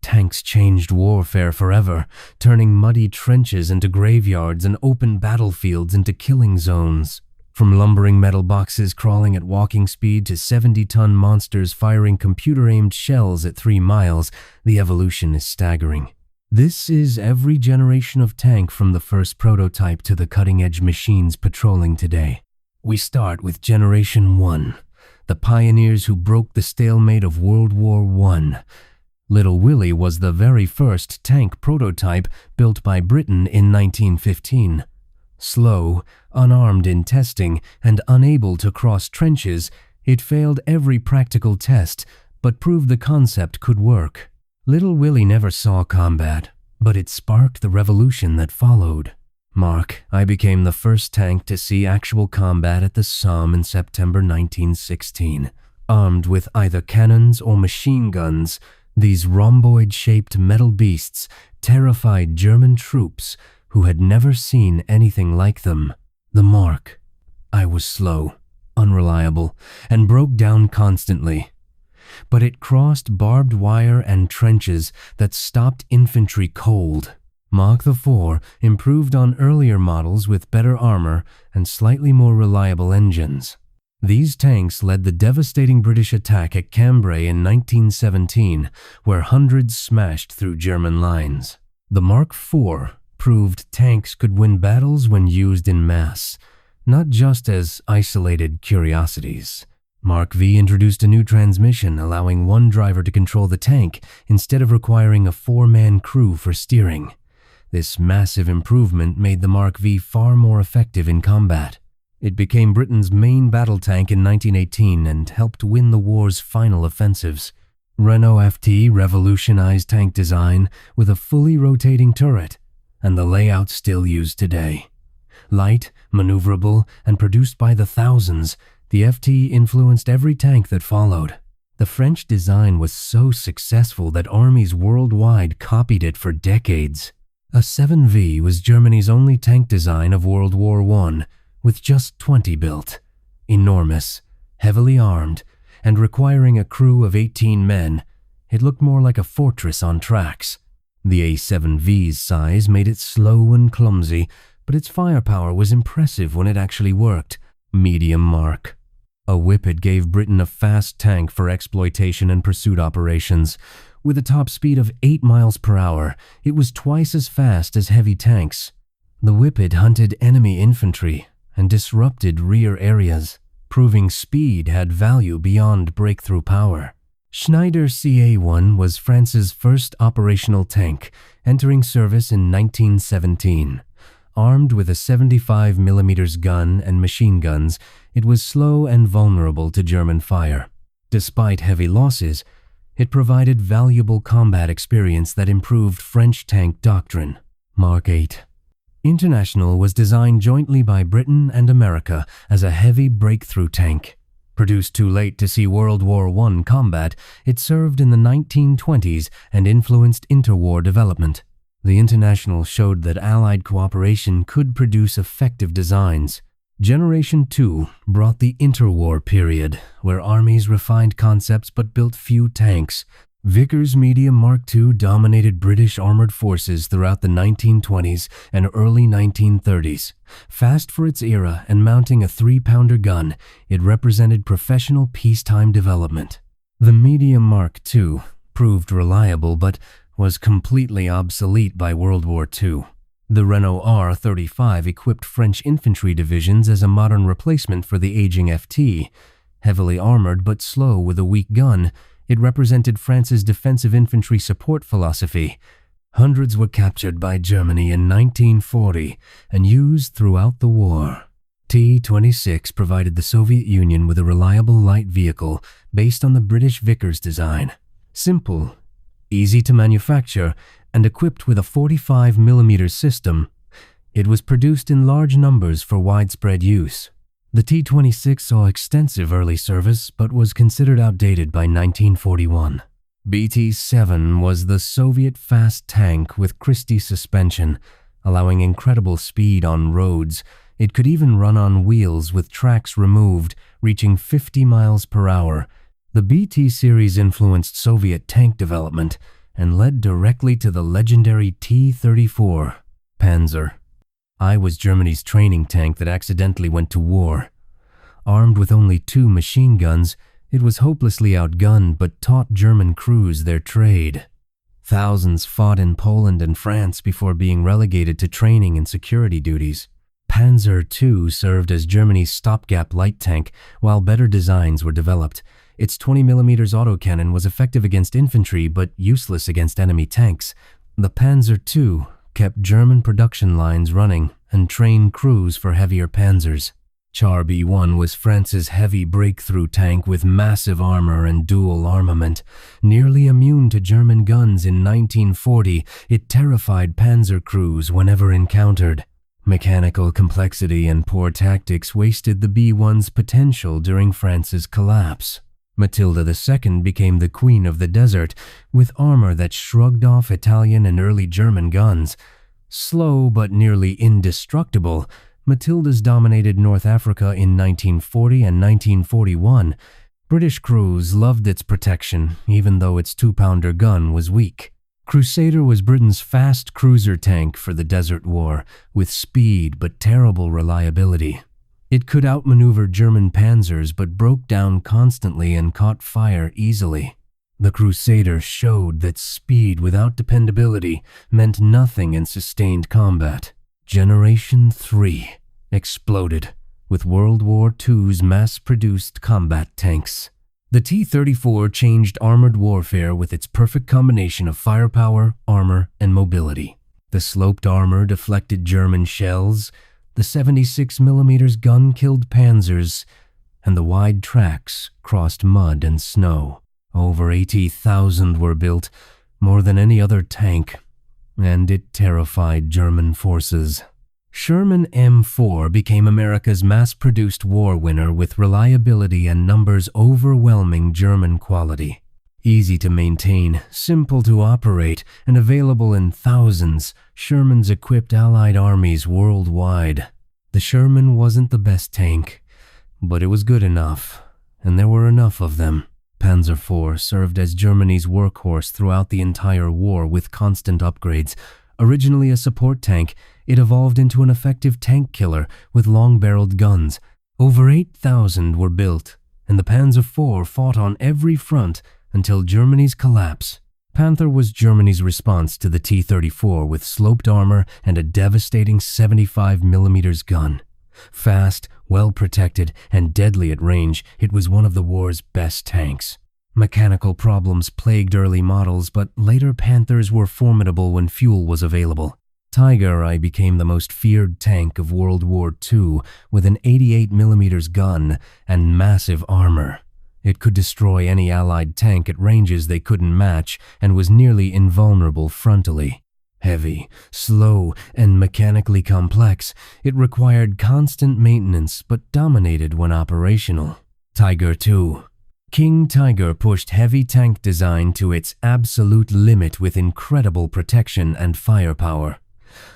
Tanks changed warfare forever, turning muddy trenches into graveyards and open battlefields into killing zones. From lumbering metal boxes crawling at walking speed to 70-ton monsters firing computer-aimed shells at 3 miles, the evolution is staggering. This is every generation of tank from the first prototype to the cutting-edge machines patrolling today. We start with Generation 1, the pioneers who broke the stalemate of World War I. Little Willie was the very first tank prototype built by Britain in 1915. Slow, unarmed in testing, and unable to cross trenches, it failed every practical test, but proved the concept could work. Little Willie never saw combat, but it sparked the revolution that followed. Mark, I became the first tank to see actual combat at the Somme in September 1916. Armed with either cannons or machine guns, these rhomboid-shaped metal beasts terrified German troops who had never seen anything like them. The Mark. I was slow, unreliable, and broke down constantly. But it crossed barbed wire and trenches that stopped infantry cold. Mark IV improved on earlier models with better armor and slightly more reliable engines. These tanks led the devastating British attack at Cambrai in 1917, where hundreds smashed through German lines. The Mark IV proved tanks could win battles when used in mass, not just as isolated curiosities. Mark V introduced a new transmission, allowing one driver to control the tank instead of requiring a 4-man crew for steering. This massive improvement made the Mark V far more effective in combat. It became Britain's main battle tank in 1918 and helped win the war's final offensives. Renault FT revolutionized tank design with a fully rotating turret, and the layout still used today. Light, maneuverable, and produced by the thousands, the FT influenced every tank that followed. The French design was so successful that armies worldwide copied it for decades. A 7V was Germany's only tank design of World War I, with just 20 built. Enormous, heavily armed, and requiring a crew of 18 men, it looked more like a fortress on tracks. The A7V's size made it slow and clumsy, but its firepower was impressive when it actually worked. Medium Mark. A Whippet gave Britain a fast tank for exploitation and pursuit operations. With a top speed of 8 miles per hour, it was twice as fast as heavy tanks. The Whippet hunted enemy infantry and disrupted rear areas, proving speed had value beyond breakthrough power. Schneider CA-1 was France's first operational tank, entering service in 1917. Armed with a 75mm gun and machine guns, it was slow and vulnerable to German fire. Despite heavy losses, it provided valuable combat experience that improved French tank doctrine. Mark 8. International was designed jointly by Britain and America as a heavy breakthrough tank. Produced too late to see World War I combat, it served in the 1920s and influenced interwar development. The International showed that Allied cooperation could produce effective designs. Generation 2 brought the interwar period, where armies refined concepts but built few tanks. Vickers Medium Mark II dominated British armored forces throughout the 1920s and early 1930s. Fast for its era and mounting a 3-pounder gun, it represented professional peacetime development. The Medium Mark II proved reliable but was completely obsolete by World War II. The Renault R35 equipped French infantry divisions as a modern replacement for the aging FT. Heavily armored but slow with a weak gun, it represented France's defensive infantry support philosophy. Hundreds were captured by Germany in 1940 and used throughout the war. T-26 provided the Soviet Union with a reliable light vehicle based on the British Vickers design. Simple, easy to manufacture, and equipped with a 45mm system, it was produced in large numbers for widespread use. The T-26 saw extensive early service but was considered outdated by 1941. BT-7 was the Soviet fast tank with Christie suspension, allowing incredible speed on roads. It could even run on wheels with tracks removed, reaching 50 miles per hour. The BT series influenced Soviet tank development, and led directly to the legendary T-34 Panzer. I was Germany's training tank that accidentally went to war. Armed with only 2 machine guns, it was hopelessly outgunned but taught German crews their trade. Thousands fought in Poland and France before being relegated to training and security duties. Panzer II served as Germany's stopgap light tank while better designs were developed. Its 20mm autocannon was effective against infantry but useless against enemy tanks. The Panzer II kept German production lines running and trained crews for heavier panzers. Char B1 was France's heavy breakthrough tank with massive armor and dual armament. Nearly immune to German guns in 1940, it terrified panzer crews whenever encountered. Mechanical complexity and poor tactics wasted the B1's potential during France's collapse. Matilda II became the queen of the desert, with armor that shrugged off Italian and early German guns. Slow but nearly indestructible, Matilda's dominated North Africa in 1940 and 1941. British crews loved its protection, even though its 2-pounder gun was weak. Crusader was Britain's fast cruiser tank for the Desert War, with speed but terrible reliability. It could outmaneuver German panzers but broke down constantly and caught fire easily. The Crusader showed that speed without dependability meant nothing in sustained combat. Generation 3 exploded with World War II's mass-produced combat tanks. The T-34 changed armored warfare with its perfect combination of firepower, armor, and mobility. The sloped armor deflected German shells, the 76mm gun killed panzers, and the wide tracks crossed mud and snow. Over 80,000 were built, more than any other tank, and it terrified German forces. Sherman M4 became America's mass-produced war winner with reliability and numbers overwhelming German quality. Easy to maintain, simple to operate, and available in thousands, Sherman's equipped Allied armies worldwide. The Sherman wasn't the best tank, but it was good enough, and there were enough of them. Panzer IV served as Germany's workhorse throughout the entire war with constant upgrades. Originally a support tank, it evolved into an effective tank killer with long-barreled guns. Over 8,000 were built, and the Panzer IV fought on every front until Germany's collapse. Panther was Germany's response to the T-34 with sloped armor and a devastating 75mm gun. Fast, well-protected, and deadly at range, it was one of the war's best tanks. Mechanical problems plagued early models, but later Panthers were formidable when fuel was available. Tiger I became the most feared tank of World War II with an 88mm gun and massive armor. It could destroy any Allied tank at ranges they couldn't match and was nearly invulnerable frontally. Heavy, slow, and mechanically complex, it required constant maintenance but dominated when operational. Tiger II. King Tiger pushed heavy tank design to its absolute limit with incredible protection and firepower.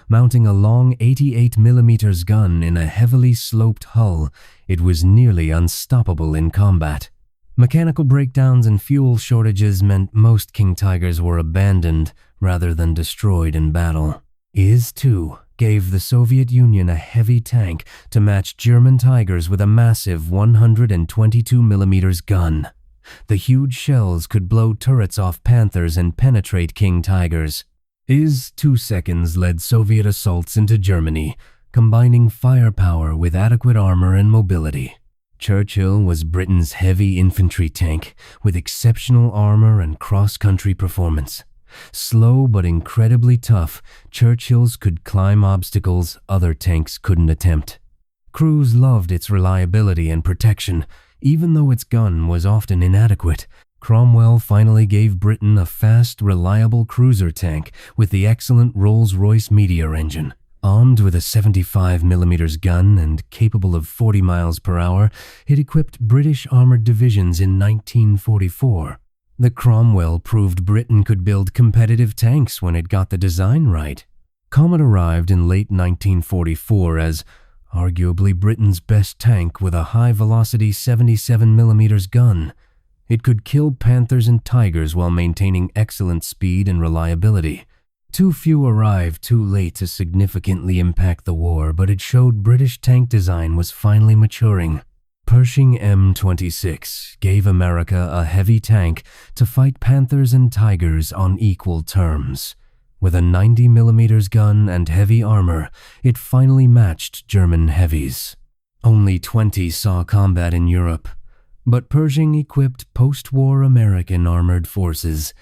Mounting a long 88mm gun in a heavily sloped hull, it was nearly unstoppable in combat. Mechanical breakdowns and fuel shortages meant most King Tigers were abandoned rather than destroyed in battle. IS-2 gave the Soviet Union a heavy tank to match German Tigers with a massive 122mm gun. The huge shells could blow turrets off Panthers and penetrate King Tigers. IS-2 seconds led Soviet assaults into Germany, combining firepower with adequate armor and mobility. Churchill was Britain's heavy infantry tank with exceptional armor and cross-country performance. Slow but incredibly tough, Churchill's could climb obstacles other tanks couldn't attempt. Crews loved its reliability and protection, even though its gun was often inadequate. Cromwell finally gave Britain a fast, reliable cruiser tank with the excellent Rolls-Royce Meteor engine. Armed with a 75mm gun and capable of 40 miles per hour, it equipped British armored divisions in 1944. The Cromwell proved Britain could build competitive tanks when it got the design right. Comet arrived in late 1944 as arguably Britain's best tank with a high-velocity 77mm gun. It could kill panthers and tigers while maintaining excellent speed and reliability. Too few arrived too late to significantly impact the war, but it showed British tank design was finally maturing. Pershing M26 gave America a heavy tank to fight panthers and tigers on equal terms. With a 90mm gun and heavy armor, it finally matched German heavies. Only 20 saw combat in Europe, but Pershing equipped post-war American armored forces.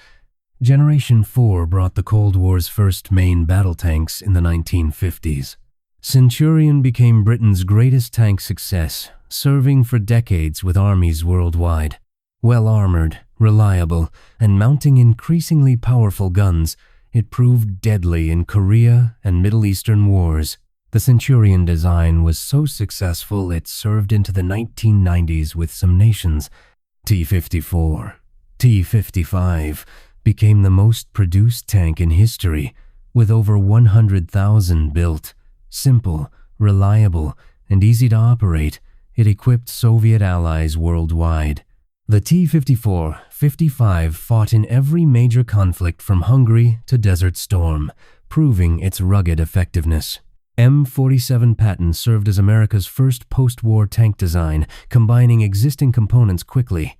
Generation 4 brought the Cold War's first main battle tanks in the 1950s. Centurion became Britain's greatest tank success, serving for decades with armies worldwide. Well-armored, reliable, and mounting increasingly powerful guns, it proved deadly in Korea and Middle Eastern wars. The Centurion design was so successful it served into the 1990s with some nations. T-54, T-55 became the most produced tank in history, with over 100,000 built. Simple, reliable, and easy to operate, it equipped Soviet allies worldwide. The T-54-55 fought in every major conflict from Hungary to Desert Storm, proving its rugged effectiveness. M47 Patton served as America's first post-war tank design, combining existing components quickly.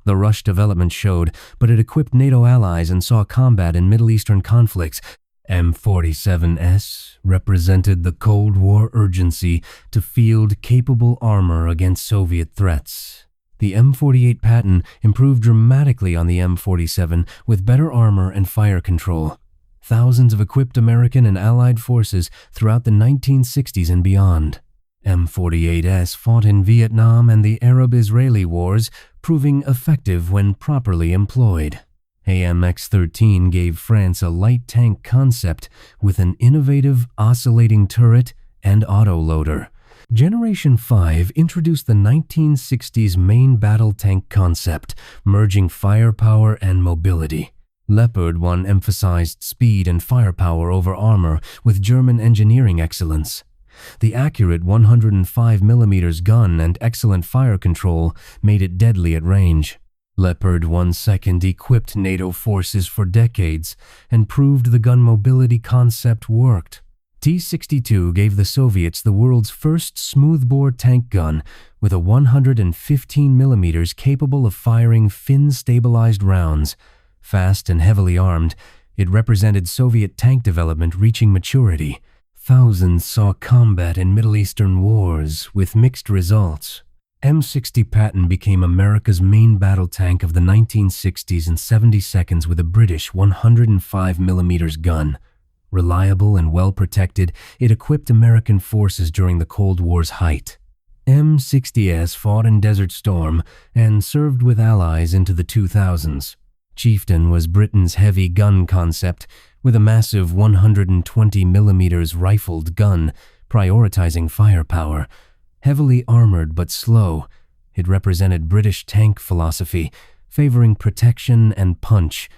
The rush development showed, but it equipped NATO allies and saw combat in Middle Eastern conflicts. M47S represented the Cold War urgency to field capable armor against Soviet threats. The M48 Patton improved dramatically on the M47 with better armor and fire control. Thousands of equipped American and Allied forces throughout the 1960s and beyond. M48S fought in Vietnam and the Arab-Israeli wars, proving effective when properly employed. AMX-13 gave France a light tank concept with an innovative oscillating turret and autoloader. Generation 5 introduced the 1960s main battle tank concept, merging firepower and mobility. Leopard 1 emphasized speed and firepower over armor with German engineering excellence. The accurate 105mm gun and excellent fire control made it deadly at range. Leopard 1 Second equipped NATO forces for decades and proved the gun mobility concept worked. T-62 gave the Soviets the world's first smoothbore tank gun with a 115mm capable of firing fin-stabilized rounds. Fast and heavily armed, it represented Soviet tank development reaching maturity. Thousands saw combat in Middle Eastern wars with mixed results. M60 Patton became America's main battle tank of the 1960s in 70 seconds with a British 105mm gun. Reliable and well-protected, it equipped American forces during the Cold War's height. M60S fought in Desert Storm and served with allies into the 2000s. Chieftain was Britain's heavy gun concept, with a massive 120mm rifled gun, prioritizing firepower. Heavily armored but slow, it represented British tank philosophy, favoring protection and punch.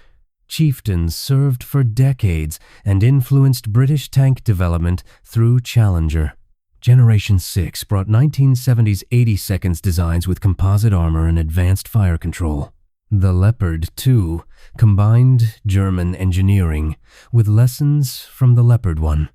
Chieftain served for decades and influenced British tank development through Challenger. Generation 6 brought 1970s 80 seconds designs with composite armor and advanced fire control. The Leopard 2 combined German engineering with lessons from the Leopard 1,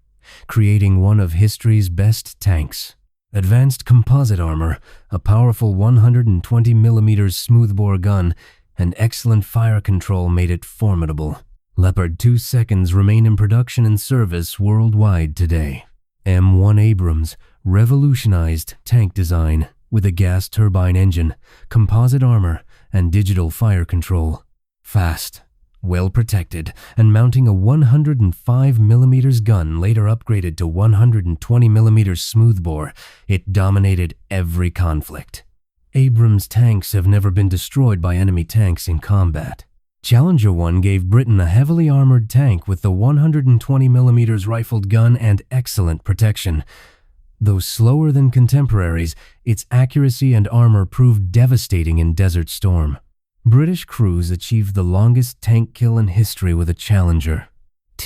creating one of history's best tanks. Advanced composite armor, a powerful 120mm smoothbore gun, and excellent fire control made it formidable. Leopard 2 Seconds remain in production and service worldwide today. M1 Abrams revolutionized tank design with a gas turbine engine, composite armor, and digital fire control. Fast, well protected, and mounting a 105mm gun later upgraded to 120mm smoothbore, it dominated every conflict. Abrams tanks have never been destroyed by enemy tanks in combat. Challenger 1 gave Britain a heavily armored tank with the 120mm rifled gun and excellent protection. Though slower than contemporaries, its accuracy and armor proved devastating in Desert Storm. British crews achieved the longest tank kill in history with a Challenger.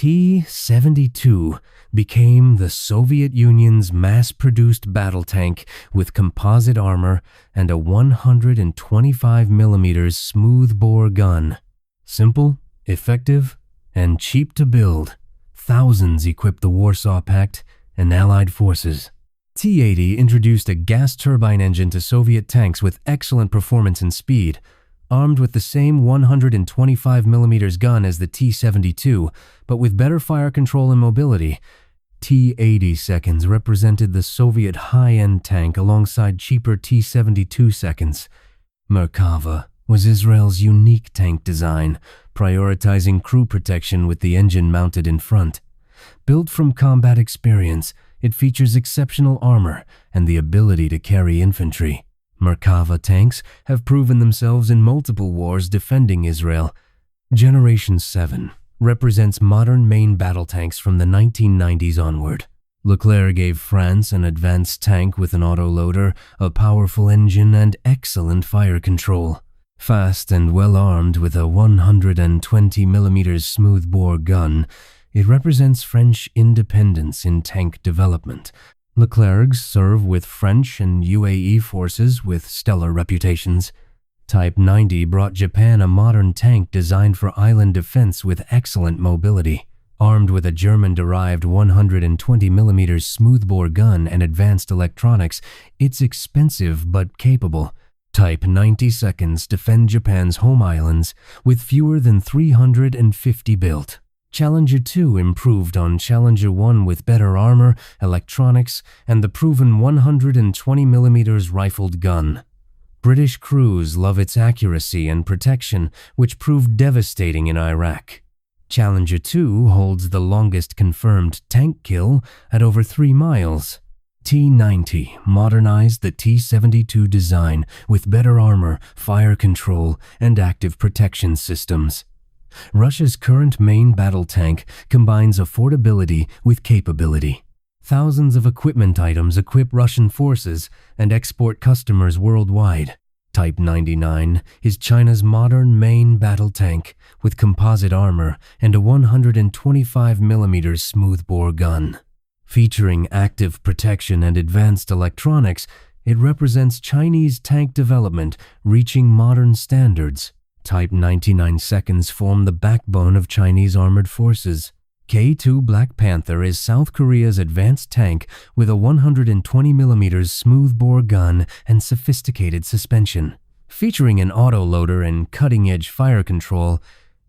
T-72 became the Soviet Union's mass-produced battle tank with composite armor and a 125mm smoothbore gun. Simple, effective, and cheap to build, thousands equipped the Warsaw Pact and Allied forces. T-80 introduced a gas turbine engine to Soviet tanks with excellent performance and speed. Armed with the same 125mm gun as the T-72, but with better fire control and mobility, T-80 seconds represented the Soviet high-end tank alongside cheaper T-72 seconds. Merkava was Israel's unique tank design, prioritizing crew protection with the engine mounted in front. Built from combat experience, it features exceptional armor and the ability to carry infantry. Merkava tanks have proven themselves in multiple wars defending Israel. Generation 7 represents modern main battle tanks from the 1990s onward. Leclerc gave France an advanced tank with an autoloader, a powerful engine, and excellent fire control. Fast and well-armed with a 120mm smoothbore gun, it represents French independence in tank development. Leclercs serve with French and UAE forces with stellar reputations. Type 90 brought Japan a modern tank designed for island defense with excellent mobility. Armed with a German-derived 120mm smoothbore gun and advanced electronics, it's expensive but capable. Type 90 seconds defend Japan's home islands with fewer than 350 built. Challenger 2 improved on Challenger 1 with better armor, electronics, and the proven 120mm rifled gun. British crews love its accuracy and protection, which proved devastating in Iraq. Challenger 2 holds the longest confirmed tank kill at over 3 miles. T-90 modernized the T-72 design with better armor, fire control, and active protection systems. Russia's current main battle tank combines affordability with capability. Thousands of equipment items equip Russian forces and export customers worldwide. Type 99 is China's modern main battle tank with composite armor and a 125mm smoothbore gun. Featuring active protection and advanced electronics, it represents Chinese tank development reaching modern standards. Type 99 seconds form the backbone of Chinese armored forces. K2 Black Panther is South Korea's advanced tank with a 120mm smoothbore gun and sophisticated suspension. Featuring an autoloader and cutting-edge fire control,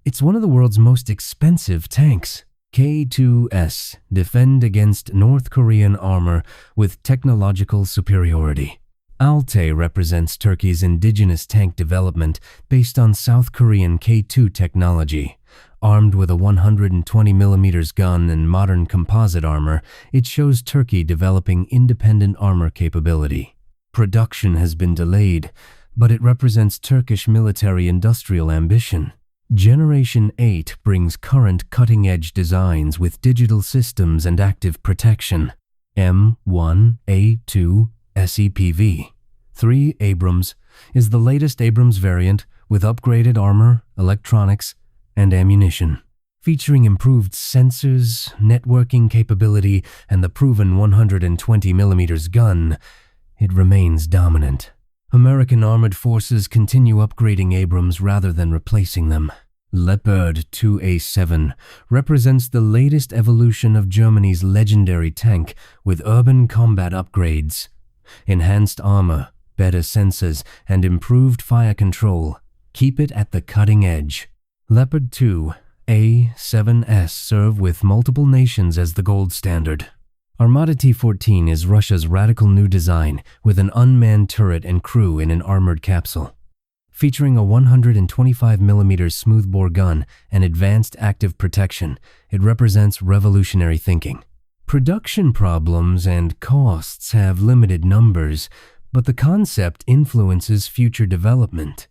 it's one of the world's most expensive tanks. K2S defend against North Korean armor with technological superiority. Altay represents Turkey's indigenous tank development based on South Korean K2 technology. Armed with a 120mm gun and modern composite armor, it shows Turkey developing independent armor capability. Production has been delayed, but it represents Turkish military-industrial ambition. Generation 8 brings current cutting-edge designs with digital systems and active protection. M1A2 SEPV 3 Abrams is the latest Abrams variant with upgraded armor, electronics, and ammunition. Featuring improved sensors, networking capability, and the proven 120mm gun, it remains dominant. American armored forces continue upgrading Abrams rather than replacing them. Leopard 2A7 represents the latest evolution of Germany's legendary tank with urban combat upgrades. Enhanced armor, better sensors, and improved fire control keep it at the cutting edge. Leopard 2A7S serve with multiple nations as the gold standard. Armata T-14 is Russia's radical new design with an unmanned turret and crew in an armored capsule. Featuring a 125mm smoothbore gun and advanced active protection, it represents revolutionary thinking. Production problems and costs have limited numbers, but the concept influences future development.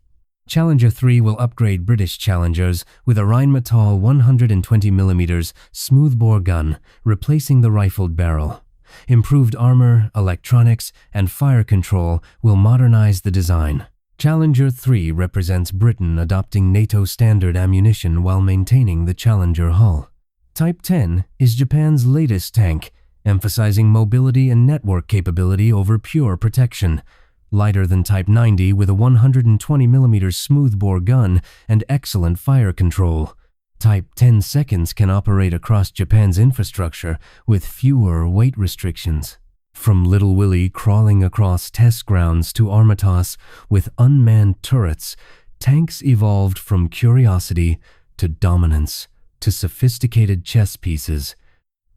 Challenger 3 will upgrade British Challengers with a Rheinmetall 120mm smoothbore gun, replacing the rifled barrel. Improved armor, electronics, and fire control will modernize the design. Challenger 3 represents Britain adopting NATO standard ammunition while maintaining the Challenger hull. Type 10 is Japan's latest tank, emphasizing mobility and network capability over pure protection. Lighter than Type 90 with a 120mm smoothbore gun and excellent fire control. Type 10 seconds can operate across Japan's infrastructure with fewer weight restrictions. From Little Willie crawling across test grounds to Armatos with unmanned turrets, tanks evolved from curiosity to dominance to sophisticated chess pieces.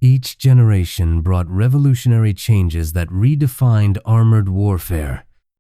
Each generation brought revolutionary changes that redefined armored warfare.